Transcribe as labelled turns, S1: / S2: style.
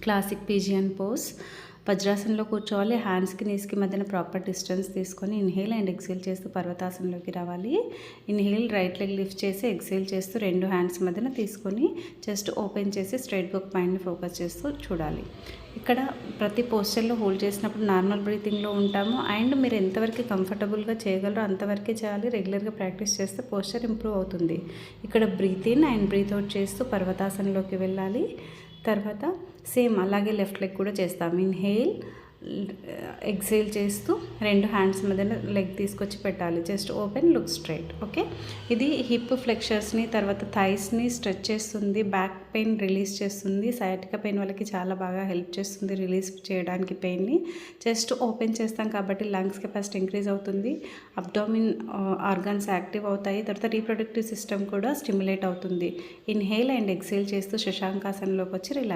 S1: Classic pigeon pose. వజ్రాసనంలో కూర్చోవాలి. హ్యాండ్స్కి నీస్కి మధ్యన ప్రాపర్ డిస్టెన్స్ తీసుకొని ఇన్హేల్ అండ్ ఎక్సేల్ చేస్తూ పర్వతాసనంలోకి రావాలి. ఇన్హేల్ రైట్ లెగ్ లిఫ్ట్ చేసి ఎక్సేల్ చేస్తూ రెండు హ్యాండ్స్ మధ్యన తీసుకొని చెస్ట్ ఓపెన్ చేసి స్ట్రైట్గా ఒక పాయింట్ని ఫోకస్ చేస్తూ చూడాలి. ఇక్కడ ప్రతి పోస్చర్లో హోల్డ్ చేసినప్పుడు నార్మల్ బ్రీతింగ్లో ఉంటాము. అండ్ మీరు ఎంతవరకు కంఫర్టబుల్గా చేయగలరో అంతవరకే చేయాలి. రెగ్యులర్గా ప్రాక్టీస్ చేస్తే పోస్చర్ ఇంప్రూవ్ అవుతుంది. ఇక్కడ breathe in and breathe out చేస్తూ పర్వతాసనంలోకి వెళ్ళాలి. తర్వాత సేమ్ అలాగే లెఫ్ట్ లెగ్ కూడా చేస్తాము. ఇన్హేల్ ఎక్సేల్ చేస్తూ రెండు హ్యాండ్స్ మధ్యన లెగ్ తీసుకొచ్చి పెట్టాలి. Just open, look straight. Okay, ఇది హిప్ ఫ్లెక్షర్స్ని తర్వాత థైస్ని స్ట్రెచ్ చేస్తుంది, బ్యాక్ పెయిన్ రిలీజ్ చేస్తుంది. సయాటికా పెయిన్ వాళ్ళకి చాలా బాగా హెల్ప్ చేస్తుంది రిలీజ్ చేయడానికి పెయిన్ని. చెస్ట్ ఓపెన్ చేస్తాం కాబట్టి లంగ్స్ కెపాసిటీ ఇంక్రీజ్ అవుతుంది, అబ్డామిన్ ఆర్గన్స్ యాక్టివ్ అవుతాయి, తర్వాత రీప్రొడక్టివ్ సిస్టమ్ కూడా స్టిమ్యులేట్ అవుతుంది. ఇన్హేల్ అండ్ ఎక్సేల్ చేస్తూ శశాంకాసనంలోకి వచ్చి రిలాక్స్.